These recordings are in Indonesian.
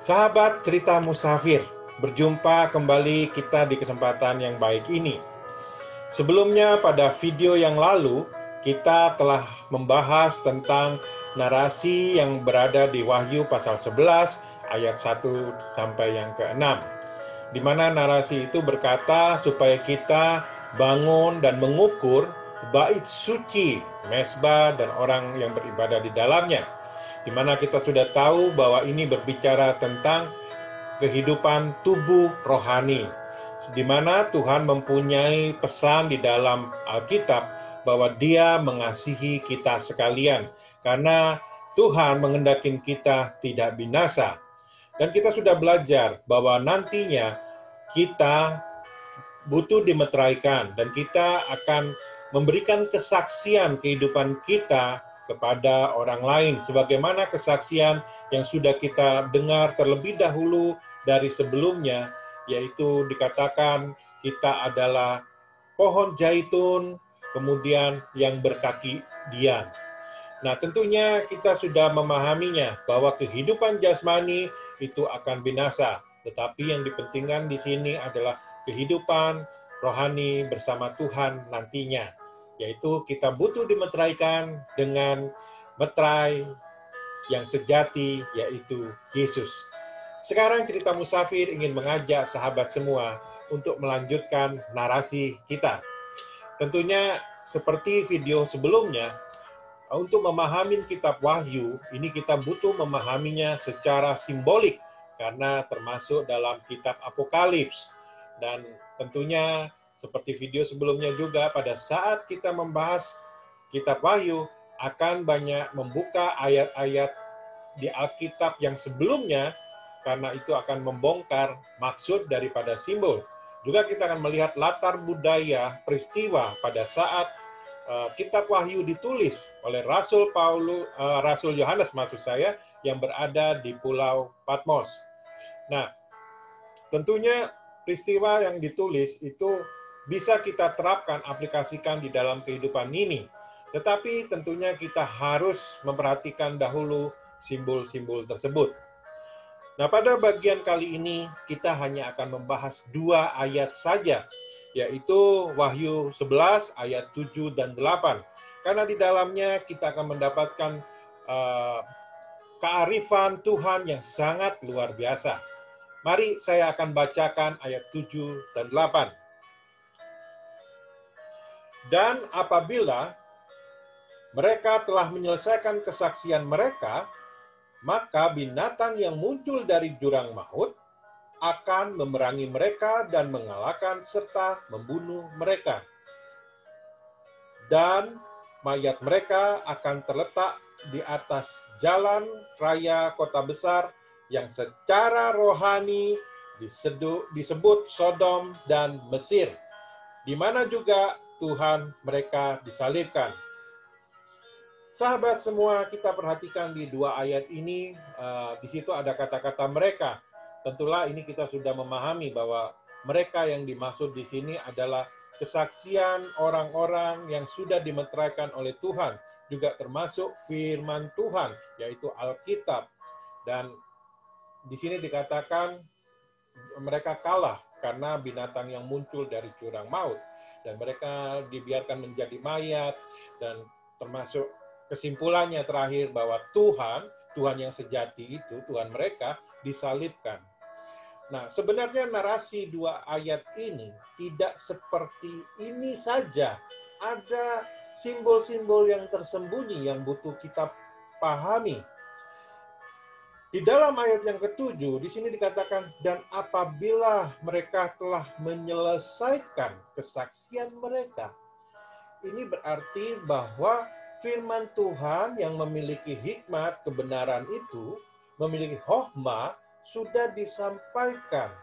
Sahabat cerita musafir, berjumpa kembali kita di kesempatan yang baik ini. Sebelumnya pada video yang lalu, kita telah membahas tentang narasi yang berada di Wahyu pasal 11 ayat 1 sampai yang ke-6. Di mana narasi itu berkata supaya kita bangun dan mengukur bait suci, mesbah dan orang yang beribadah di dalamnya. Di mana kita sudah tahu bahwa ini berbicara tentang kehidupan tubuh rohani, di mana Tuhan mempunyai pesan di dalam Alkitab bahwa Dia mengasihi kita sekalian, karena Tuhan mengendaki kita tidak binasa. Dan kita sudah belajar bahwa nantinya kita butuh dimeteraikan dan kita akan memberikan kesaksian kehidupan kita kepada orang lain, sebagaimana kesaksian yang sudah kita dengar terlebih dahulu dari sebelumnya, yaitu dikatakan kita adalah pohon zaitun, kemudian yang berkaki dian. Nah, tentunya kita sudah memahaminya bahwa kehidupan jasmani itu akan binasa, tetapi yang dipentingkan di sini adalah kehidupan rohani bersama Tuhan nantinya, yaitu kita butuh dimeteraikan dengan meterai yang sejati, yaitu Yesus. Sekarang cerita musafir ingin mengajak sahabat semua untuk melanjutkan narasi kita. Tentunya seperti video sebelumnya, untuk memahami kitab Wahyu, ini kita butuh memahaminya secara simbolik, karena termasuk dalam kitab Apokalips. Dan tentunya seperti video sebelumnya juga, pada saat kita membahas kitab Wahyu, akan banyak membuka ayat-ayat di Alkitab yang sebelumnya, karena itu akan membongkar maksud daripada simbol. Juga kita akan melihat latar budaya peristiwa pada saat kitab Wahyu ditulis oleh Rasul Yohanes maksud saya, yang berada di Pulau Patmos. Nah, tentunya peristiwa yang ditulis itu bisa kita terapkan, aplikasikan di dalam kehidupan ini. Tetapi tentunya kita harus memperhatikan dahulu simbol-simbol tersebut. Nah, pada bagian kali ini kita hanya akan membahas 2 ayat saja, yaitu Wahyu 11 ayat 7 dan 8. Karena di dalamnya kita akan mendapatkan kearifan Tuhan yang sangat luar biasa. Mari saya akan bacakan ayat 7 dan 8. Dan apabila mereka telah menyelesaikan kesaksian mereka, maka binatang yang muncul dari jurang maut akan memerangi mereka dan mengalahkan serta membunuh mereka. Dan mayat mereka akan terletak di atas jalan raya kota besar yang secara rohani disebut Sodom dan Mesir, di mana juga Tuhan mereka disalibkan. Sahabat semua, kita perhatikan di 2 ayat ini, di situ ada kata-kata mereka. Tentulah ini kita sudah memahami bahwa mereka yang dimaksud di sini adalah kesaksian orang-orang yang sudah dimeteraikan oleh Tuhan, juga termasuk firman Tuhan, yaitu Alkitab. Dan di sini dikatakan mereka kalah karena binatang yang muncul dari jurang maut. Dan mereka dibiarkan menjadi mayat, dan termasuk kesimpulannya terakhir bahwa Tuhan yang sejati itu, Tuhan mereka disalibkan. Nah, sebenarnya narasi 2 ayat ini tidak seperti ini saja. Ada simbol-simbol yang tersembunyi yang butuh kita pahami. Di dalam ayat yang ke-7, di sini dikatakan, dan apabila mereka telah menyelesaikan kesaksian mereka. Ini berarti bahwa firman Tuhan yang memiliki hikmat, kebenaran itu, memiliki hokmah, sudah disampaikan,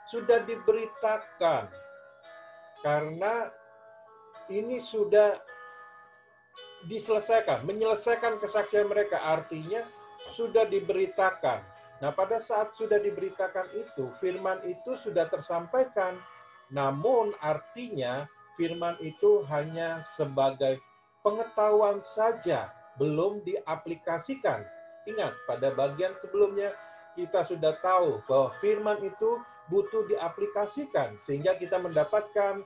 sudah diberitakan. Karena ini sudah diselesaikan, menyelesaikan kesaksian mereka, artinya sudah diberitakan. Nah, pada saat sudah diberitakan itu, firman itu sudah tersampaikan. Namun artinya firman itu hanya sebagai pengetahuan saja, belum diaplikasikan. Ingat, pada bagian sebelumnya kita sudah tahu bahwa firman itu butuh diaplikasikan sehingga kita mendapatkan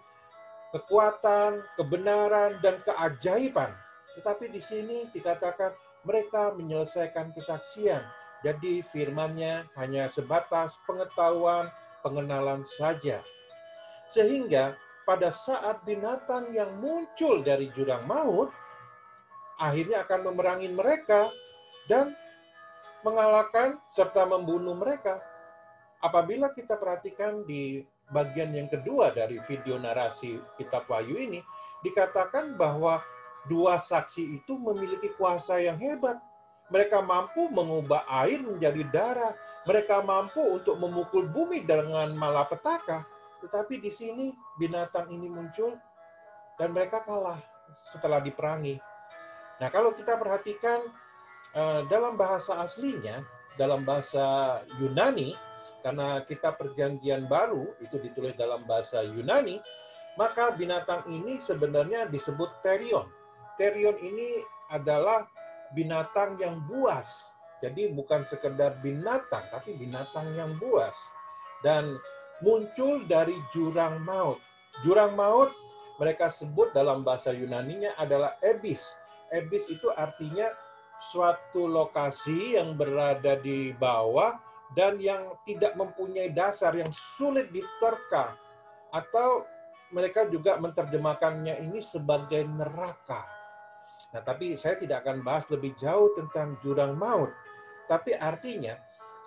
kekuatan, kebenaran, dan keajaiban. Tetapi di sini dikatakan mereka menyelesaikan kesaksian. Jadi firman-Nya hanya sebatas pengetahuan, pengenalan saja. Sehingga pada saat binatang yang muncul dari jurang maut, akhirnya akan memerangi mereka dan mengalahkan serta membunuh mereka. Apabila kita perhatikan di bagian yang kedua dari video narasi kitab Wahyu ini, dikatakan bahwa dua saksi itu memiliki kuasa yang hebat. Mereka mampu mengubah air menjadi darah. Mereka mampu untuk memukul bumi dengan malapetaka. Tetapi di sini binatang ini muncul dan mereka kalah setelah diperangi. Nah, kalau kita perhatikan dalam bahasa aslinya, dalam bahasa Yunani, karena kita perjanjian baru itu ditulis dalam bahasa Yunani, maka binatang ini sebenarnya disebut terion. Terion ini adalah binatang yang buas. Jadi bukan sekedar binatang, tapi binatang yang buas. Dan muncul dari jurang maut. Jurang maut mereka sebut dalam bahasa Yunaninya adalah abyss. Abyss itu artinya suatu lokasi yang berada di bawah dan yang tidak mempunyai dasar, yang sulit diterka. Atau mereka juga menerjemahkannya ini sebagai neraka. Nah, tapi saya tidak akan bahas lebih jauh tentang jurang maut. Tapi artinya,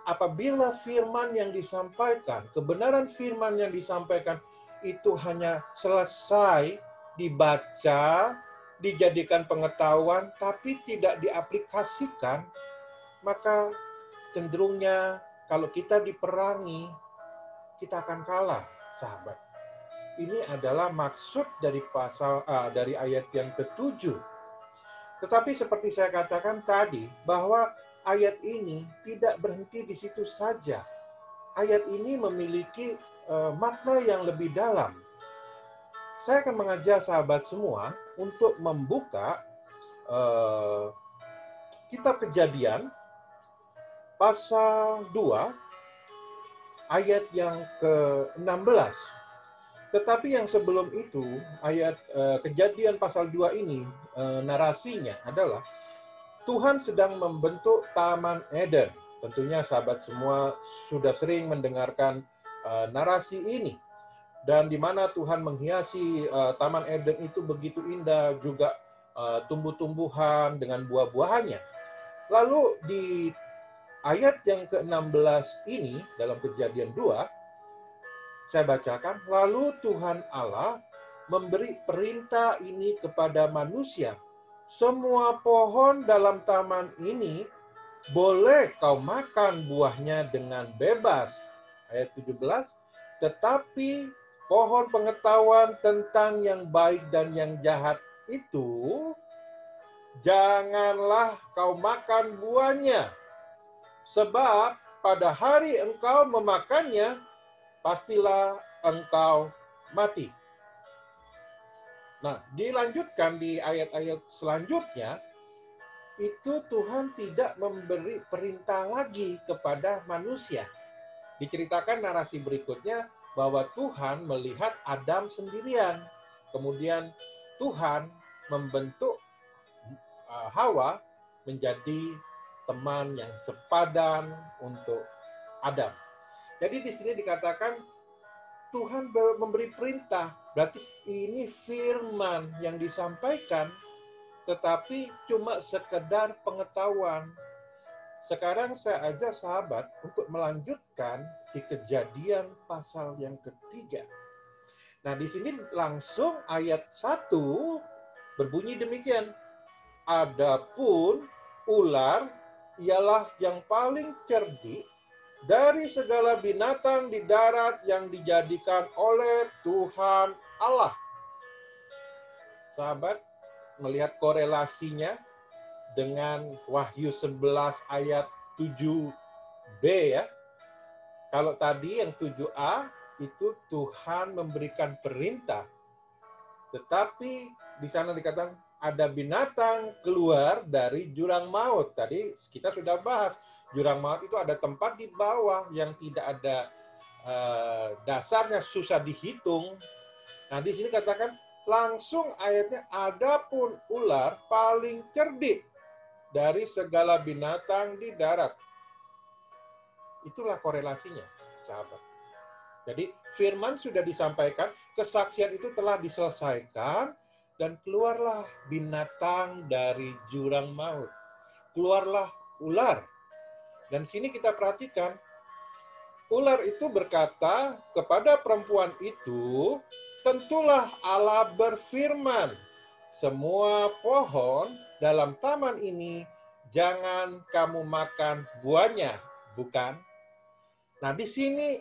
apabila firman yang disampaikan, kebenaran firman yang disampaikan itu hanya selesai dibaca, dijadikan pengetahuan, tapi tidak diaplikasikan, maka cenderungnya kalau kita diperangi, kita akan kalah, sahabat. Ini adalah maksud dari dari ayat yang ke-7. Tetapi seperti saya katakan tadi, bahwa ayat ini tidak berhenti di situ saja. Ayat ini memiliki makna yang lebih dalam. Saya akan mengajak sahabat semua untuk membuka kitab Kejadian pasal 2 ayat yang ke-16. Tetapi yang sebelum itu, ayat Kejadian pasal 2 ini, narasinya adalah Tuhan sedang membentuk Taman Eden. Tentunya sahabat semua sudah sering mendengarkan narasi ini. Dan di mana Tuhan menghiasi Taman Eden itu begitu indah, juga tumbuh-tumbuhan dengan buah-buahannya. Lalu di ayat yang ke-16 ini, dalam Kejadian 2, saya bacakan, lalu Tuhan Allah memberi perintah ini kepada manusia. Semua pohon dalam taman ini boleh kau makan buahnya dengan bebas. Ayat 17, tetapi pohon pengetahuan tentang yang baik dan yang jahat itu, janganlah kau makan buahnya. Sebab pada hari engkau memakannya, pastilah engkau mati. Nah, dilanjutkan di ayat-ayat selanjutnya, itu Tuhan tidak memberi perintah lagi kepada manusia. Diceritakan narasi berikutnya bahwa Tuhan melihat Adam sendirian. Kemudian Tuhan membentuk Hawa menjadi teman yang sepadan untuk Adam. Jadi di sini dikatakan Tuhan memberi perintah. Berarti ini firman yang disampaikan, tetapi cuma sekedar pengetahuan. Sekarang saya ajak sahabat untuk melanjutkan di Kejadian pasal yang ketiga. Nah, di sini langsung ayat 1 berbunyi demikian. Adapun ular ialah yang paling cerdik dari segala binatang di darat yang dijadikan oleh Tuhan Allah. Sahabat, melihat korelasinya dengan Wahyu 11 ayat 7b ya. Kalau tadi yang 7a itu Tuhan memberikan perintah. Tetapi di sana dikatakan ada binatang keluar dari jurang maut. Tadi kita sudah bahas Jurang maut itu ada tempat di bawah yang tidak ada dasarnya, susah dihitung. Nah, di sini katakan langsung ayatnya, adapun ular paling cerdik dari segala binatang di darat. Itulah korelasinya, sahabat. Jadi firman sudah disampaikan, kesaksian itu telah diselesaikan, dan keluarlah binatang dari jurang maut. Keluarlah ular. Dan sini kita perhatikan, ular itu berkata kepada perempuan itu, tentulah Allah berfirman, semua pohon dalam taman ini jangan kamu makan buahnya, bukan? Nah, di sini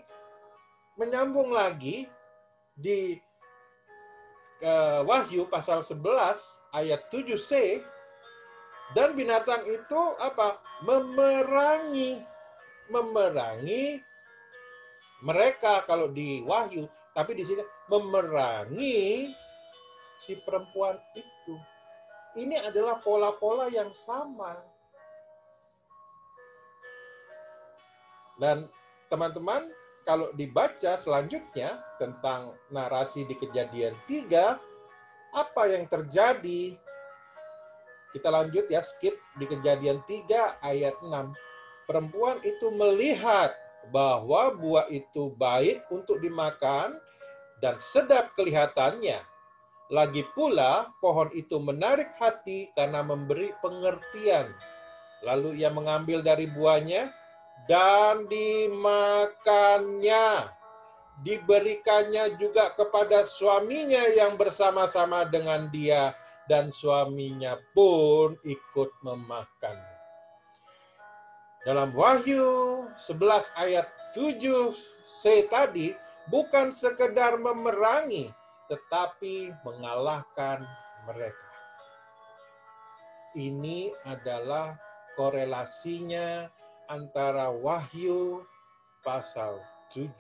menyambung lagi di Wahyu pasal 11 ayat 7c, dan binatang itu apa? Memerangi mereka kalau di Wahyu, tapi di sini memerangi si perempuan itu. Ini adalah pola-pola yang sama. Dan teman-teman, kalau dibaca selanjutnya tentang narasi di Kejadian 3, apa yang terjadi? Kita lanjut ya, skip di Kejadian 3 ayat 6. Perempuan itu melihat bahwa buah itu baik untuk dimakan dan sedap kelihatannya. Lagi pula pohon itu menarik hati karena memberi pengertian. Lalu ia mengambil dari buahnya dan dimakannya. Diberikannya juga kepada suaminya yang bersama-sama dengan dia, dan suaminya pun ikut memakan. Dalam Wahyu 11 ayat 7c tadi, bukan sekedar memerangi, tetapi mengalahkan mereka. Ini adalah korelasinya antara Wahyu pasal 7,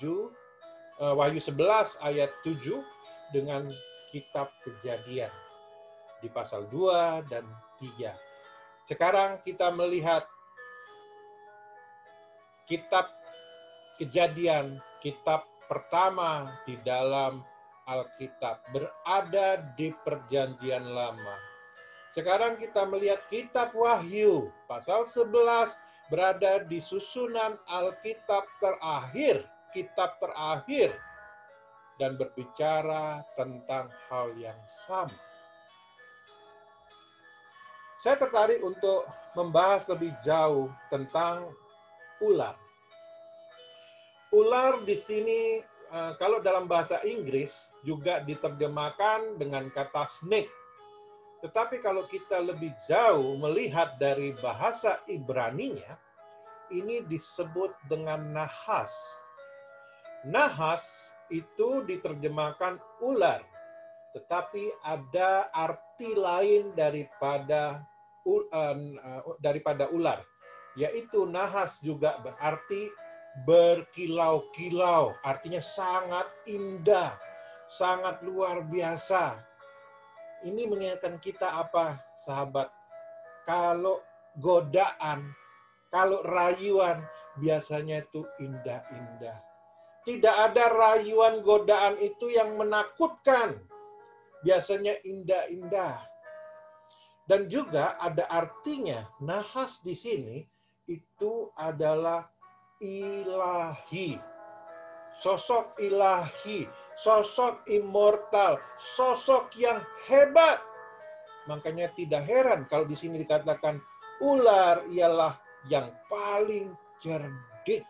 Wahyu 11 ayat 7 dengan kitab Kejadian di pasal 2 dan 3. Sekarang kita melihat kitab Kejadian, kitab pertama di dalam Alkitab, berada di Perjanjian Lama. Sekarang kita melihat kitab Wahyu, pasal 11, berada di susunan Alkitab terakhir, kitab terakhir, dan berbicara tentang hal yang sama. Saya tertarik untuk membahas lebih jauh tentang ular. Ular di sini, kalau dalam bahasa Inggris, juga diterjemahkan dengan kata snake. Tetapi kalau kita lebih jauh melihat dari bahasa Ibraninya, ini disebut dengan nahas. Nahas itu diterjemahkan ular, tetapi ada arti lain daripada ular, yaitu nahas juga berarti berkilau-kilau, artinya sangat indah, sangat luar biasa. Ini mengingatkan kita apa, sahabat? Kalau godaan, kalau rayuan, biasanya itu indah-indah. Tidak ada rayuan godaan itu yang menakutkan. Biasanya indah-indah. Dan juga ada artinya, nahas di sini itu adalah ilahi. Sosok ilahi, sosok immortal, sosok yang hebat. Makanya tidak heran kalau di sini dikatakan ular ialah yang paling cerdik.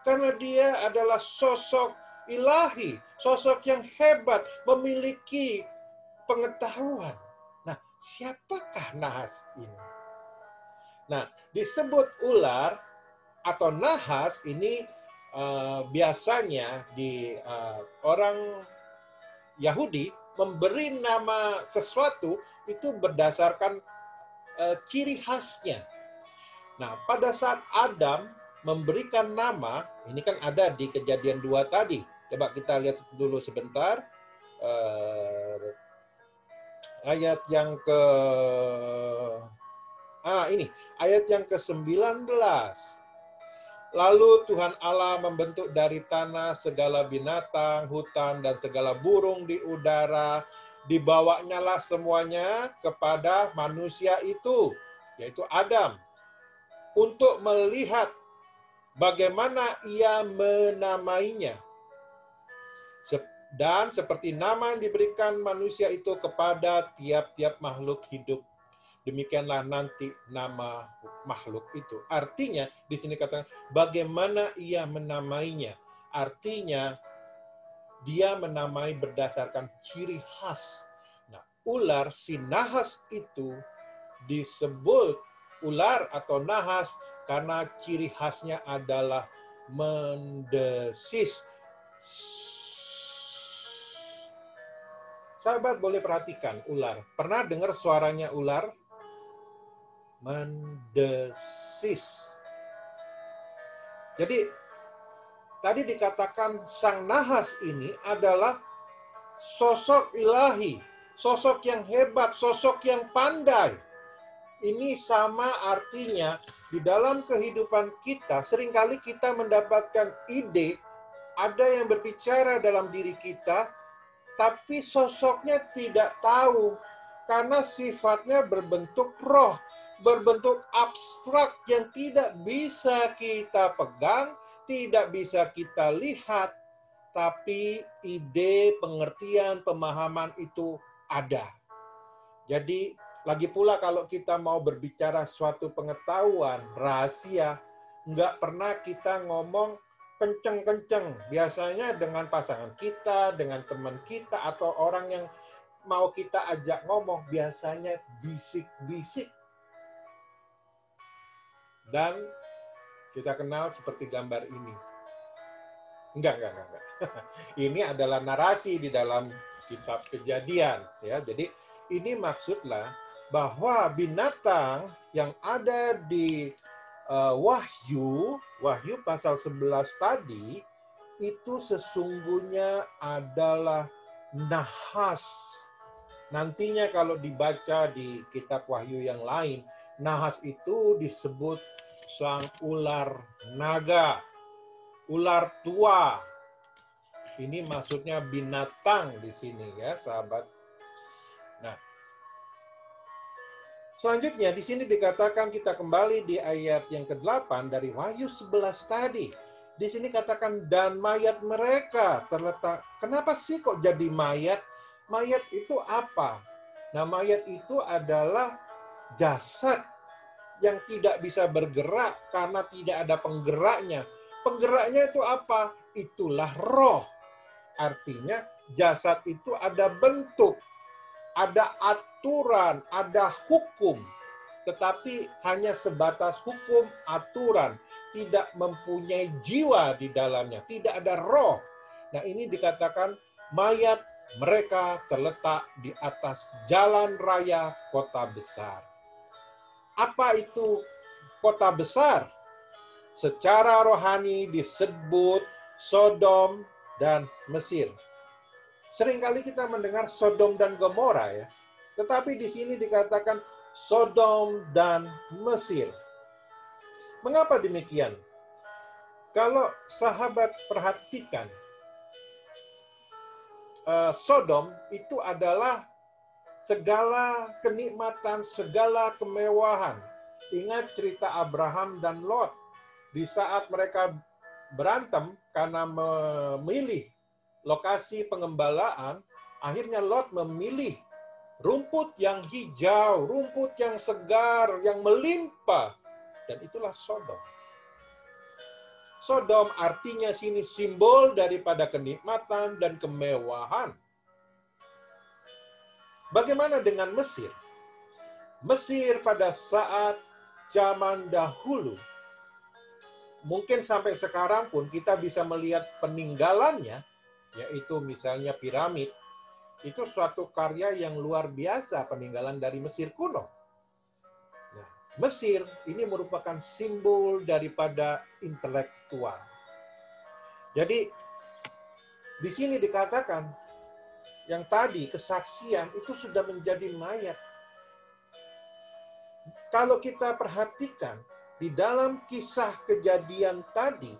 Karena dia adalah sosok ilahi, sosok yang hebat, memiliki pengetahuan. Nah, siapakah nahas ini? Nah, disebut ular atau nahas ini biasanya di orang Yahudi memberi nama sesuatu itu berdasarkan ciri khasnya. Nah, pada saat Adam memberikan nama, ini kan ada di Kejadian 2 tadi. Coba kita lihat dulu sebentar. Ayat yang ayat yang ke-19. Lalu Tuhan Allah membentuk dari tanah segala binatang, hutan, dan segala burung di udara. Dibawanyalah semuanya kepada manusia itu, yaitu Adam, untuk melihat bagaimana ia menamainya. Dan seperti nama yang diberikan manusia itu kepada tiap-tiap makhluk hidup, demikianlah nanti nama makhluk itu. Artinya, di sini katakan, bagaimana ia menamainya. Artinya, dia menamai berdasarkan ciri khas. Nah, ular, si nahas itu disebut ular atau nahas karena ciri khasnya adalah mendesis. Sahabat boleh perhatikan ular. Pernah dengar suaranya ular? Mendesis. Jadi, tadi dikatakan sang nahas ini adalah sosok ilahi, sosok yang hebat, sosok yang pandai. Ini sama artinya di dalam kehidupan kita, seringkali kita mendapatkan ide, ada yang berbicara dalam diri kita, tapi sosoknya tidak tahu, karena sifatnya berbentuk roh, berbentuk abstrak yang tidak bisa kita pegang, tidak bisa kita lihat, tapi ide, pengertian, pemahaman itu ada. Jadi, lagi pula kalau kita mau berbicara suatu pengetahuan, rahasia, nggak pernah kita ngomong kenceng-kenceng. Biasanya dengan pasangan kita, dengan teman kita, atau orang yang mau kita ajak ngomong, biasanya bisik-bisik. Dan kita kenal seperti gambar ini. Enggak. Ini adalah narasi di dalam kitab Kejadian. Ya. Jadi ini maksudlah bahwa binatang yang ada di Wahyu pasal 11 tadi, itu sesungguhnya adalah nahas. Nantinya kalau dibaca di kitab Wahyu yang lain, nahas itu disebut sang ular naga, ular tua. Ini maksudnya binatang di sini ya, sahabat. Nah, selanjutnya di sini dikatakan, kita kembali di ayat yang ke-8 dari Wahyu 11 tadi. Di sini katakan, dan mayat mereka terletak. Kenapa sih kok jadi mayat? Mayat itu apa? Nah, mayat itu adalah jasad yang tidak bisa bergerak karena tidak ada penggeraknya. Penggeraknya itu apa? Itulah roh. Artinya jasad itu ada bentuk, ada aturan, ada hukum, tetapi hanya sebatas hukum, aturan, tidak mempunyai jiwa di dalamnya, tidak ada roh. Nah, ini dikatakan mayat mereka terletak di atas jalan raya kota besar. Apa itu kota besar? Secara rohani disebut Sodom dan Mesir. Seringkali kita mendengar Sodom dan Gomora ya. Tetapi di sini dikatakan Sodom dan Mesir. Mengapa demikian? Kalau sahabat perhatikan, Sodom itu adalah segala kenikmatan, segala kemewahan. Ingat cerita Abraham dan Lot. Di saat mereka berantem karena memilih lokasi pengembalaan, akhirnya Lot memilih rumput yang hijau, rumput yang segar, yang melimpah. Dan itulah Sodom. Sodom artinya sini simbol daripada kenikmatan dan kemewahan. Bagaimana dengan Mesir? Mesir pada saat zaman dahulu, mungkin sampai sekarang pun kita bisa melihat peninggalannya, yaitu misalnya piramid, itu suatu karya yang luar biasa, peninggalan dari Mesir kuno. Nah, Mesir ini merupakan simbol daripada intelektual. Jadi, di sini dikatakan, yang tadi kesaksian itu sudah menjadi mayat. Kalau kita perhatikan, di dalam kisah Kejadian tadi,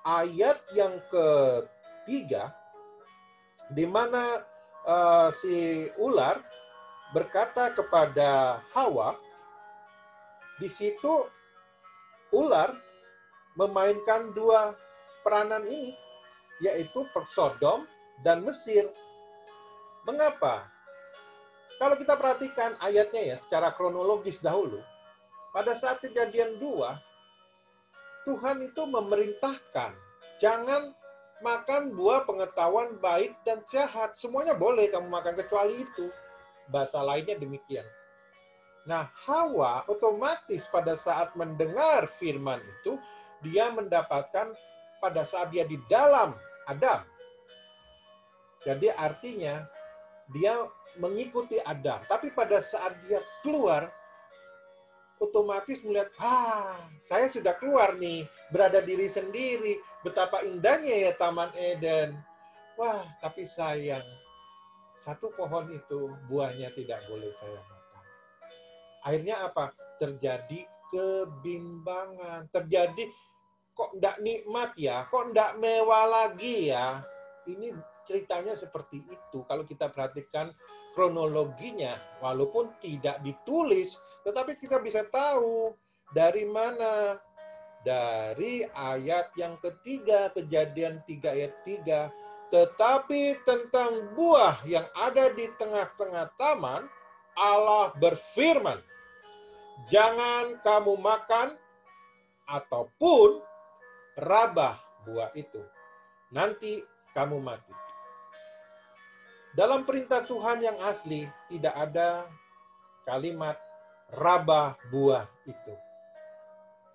ayat yang ketiga, di mana si ular berkata kepada Hawa, di situ ular memainkan dua peranan ini, yaitu Sodom dan Mesir. Mengapa? Kalau kita perhatikan ayatnya ya secara kronologis dahulu, pada saat Kejadian 2, Tuhan itu memerintahkan, jangan makan buah pengetahuan baik dan jahat. Semuanya boleh kamu makan kecuali itu. Bahasa lainnya demikian. Nah, Hawa otomatis pada saat mendengar firman itu, dia mendapatkan pada saat dia di dalam Adam. Jadi artinya dia mengikuti Adam. Tapi pada saat dia keluar, otomatis melihat, saya sudah keluar nih, berada diri sendiri, betapa indahnya ya Taman Eden. Wah, tapi sayang, satu pohon itu buahnya tidak boleh saya makan. Akhirnya apa? Terjadi kebimbangan. Terjadi, kok enggak nikmat ya? Kok enggak mewah lagi ya? Ini ceritanya seperti itu. Kalau kita perhatikan kronologinya, walaupun tidak ditulis, tetapi kita bisa tahu dari mana. Dari ayat yang ketiga, Kejadian 3 ayat 3. Tetapi tentang buah yang ada di tengah-tengah taman, Allah berfirman, jangan kamu makan ataupun rabah buah itu. Nanti kamu mati. Dalam perintah Tuhan yang asli, tidak ada kalimat rabah buah itu.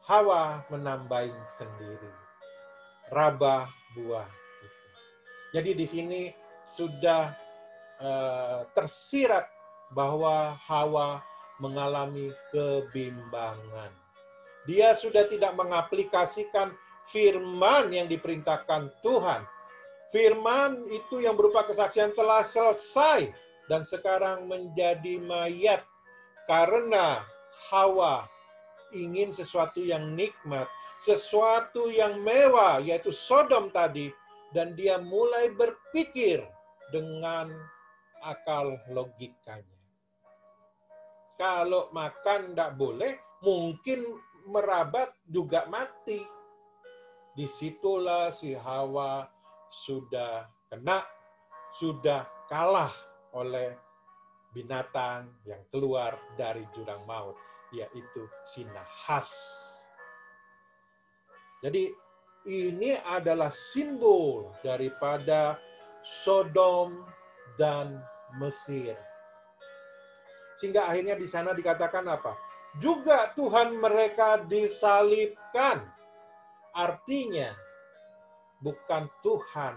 Hawa menambahin sendiri. Rabah buah itu. Jadi di sini sudah tersirat bahwa Hawa mengalami kebimbangan. Dia sudah tidak mengaplikasikan firman yang diperintahkan Tuhan. Firman itu yang berupa kesaksian telah selesai dan sekarang menjadi mayat karena Hawa ingin sesuatu yang nikmat, sesuatu yang mewah, yaitu Sodom tadi, dan dia mulai berpikir dengan akal logikanya. Kalau makan tidak boleh, mungkin merabat juga mati. Disitulah si Hawa sudah kena, sudah kalah oleh binatang yang keluar dari jurang maut, yaitu si nahas. Jadi ini adalah simbol daripada Sodom dan Mesir. Sehingga akhirnya di sana dikatakan apa? Juga Tuhan mereka disalibkan. Artinya bukan Tuhan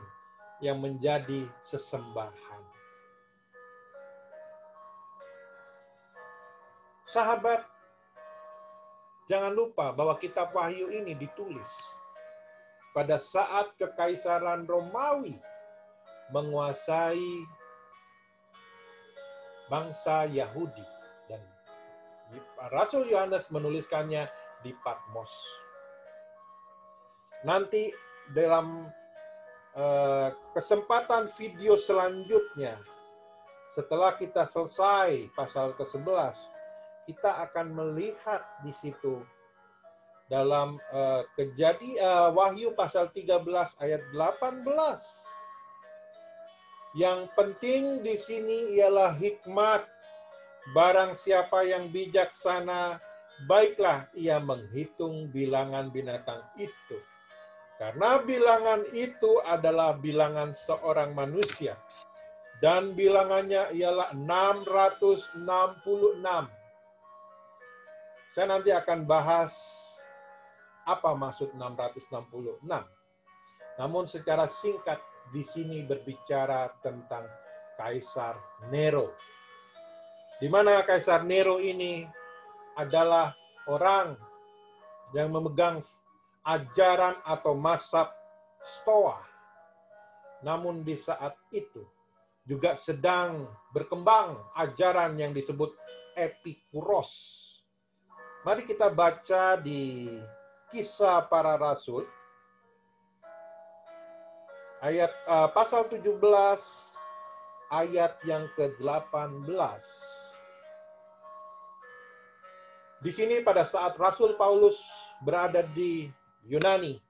yang menjadi sesembahan. Sahabat, jangan lupa bahwa kitab Wahyu ini ditulis pada saat Kekaisaran Romawi menguasai bangsa Yahudi, dan Rasul Yohanes menuliskannya di Patmos. Nanti dalam kesempatan video selanjutnya, setelah kita selesai pasal ke-11, kita akan melihat di situ dalam Wahyu pasal 13 ayat 18. Yang penting di sini ialah hikmat. Barang siapa yang bijaksana, baiklah ia menghitung bilangan binatang itu. Karena bilangan itu adalah bilangan seorang manusia. Dan bilangannya ialah 666. Saya nanti akan bahas apa maksud 666. Namun secara singkat, di sini berbicara tentang Kaisar Nero. Di mana Kaisar Nero ini adalah orang yang memegang ajaran atau mazhab Stoa. Namun di saat itu juga sedang berkembang ajaran yang disebut Epikuros. Mari kita baca di Kisah Para Rasul, pasal 17, ayat yang ke-18. Di sini pada saat Rasul Paulus berada di Yunani,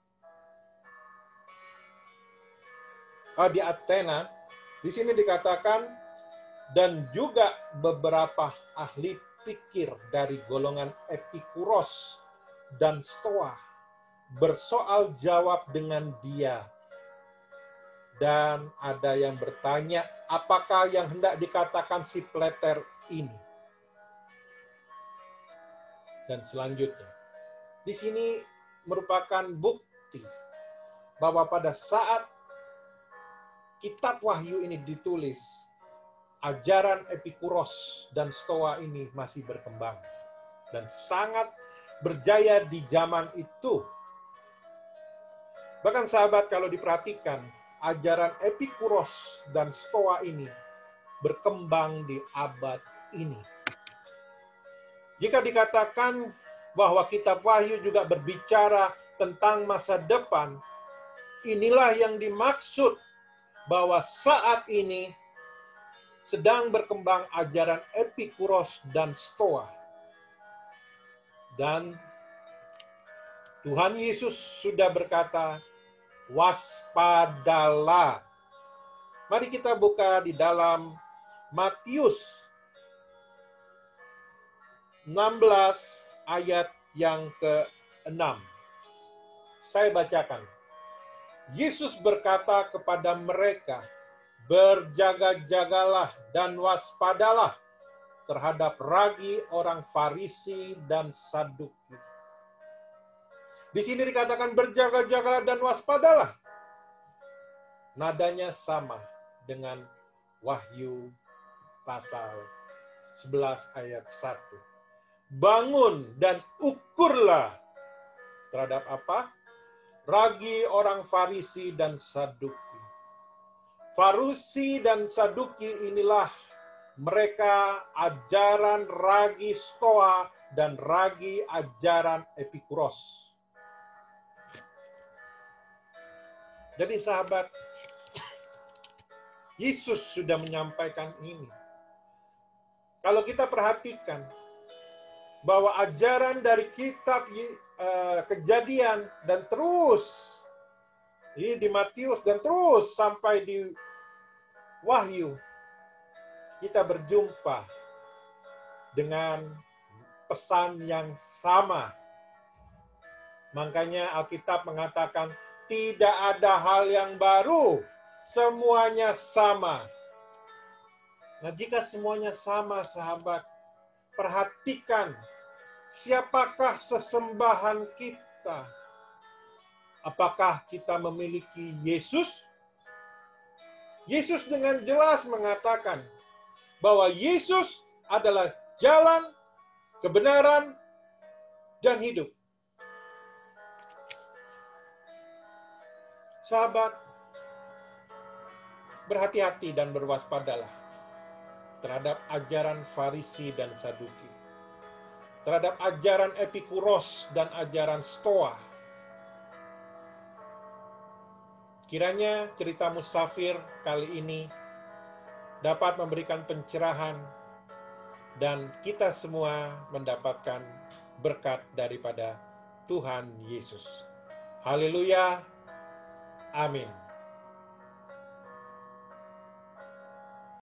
di Athena, di sini dikatakan, dan juga beberapa ahli pikir dari golongan Epikuros dan Stoa bersoal jawab dengan dia. Dan ada yang bertanya, apakah yang hendak dikatakan si Plater ini? Dan selanjutnya, di sini merupakan bukti bahwa pada saat kitab Wahyu ini ditulis, ajaran Epikuros dan Stoa ini masih berkembang dan sangat berjaya di zaman itu. Bahkan sahabat, kalau diperhatikan, ajaran Epikuros dan Stoa ini berkembang di abad ini. Jika dikatakan bahwa kitab Wahyu juga berbicara tentang masa depan, inilah yang dimaksud bahwa saat ini sedang berkembang ajaran Epikuros dan Stoa. Dan Tuhan Yesus sudah berkata, waspadalah. Mari kita buka di dalam Matius 16 ayat yang ke-6. Saya bacakan. Yesus berkata kepada mereka, berjaga-jagalah dan waspadalah terhadap ragi orang Farisi dan Saduki. Di sini dikatakan berjaga-jagalah dan waspadalah. Nadanya sama dengan Wahyu pasal 11 ayat 1. Bangun dan ukurlah terhadap apa? Ragi orang Farisi dan Saduki. Farisi dan Saduki inilah mereka ajaran ragi Stoa dan ragi ajaran Epikuros. Jadi sahabat, Yesus sudah menyampaikan ini. Kalau kita perhatikan bahwa ajaran dari kitab Kejadian dan terus di Matius dan terus sampai di Wahyu, kita berjumpa dengan pesan yang sama. Makanya Alkitab mengatakan tidak ada hal yang baru, semuanya sama. Nah, jika semuanya sama, sahabat, perhatikan siapakah sesembahan kita. Apakah kita memiliki Yesus? Yesus dengan jelas mengatakan bahwa Yesus adalah jalan, kebenaran, dan hidup. Sahabat, berhati-hati dan berwaspadalah terhadap ajaran Farisi dan Saduki, terhadap ajaran Epikuros dan ajaran Stoa. Kiranya cerita musafir kali ini dapat memberikan pencerahan dan kita semua mendapatkan berkat daripada Tuhan Yesus. Haleluya. Amin.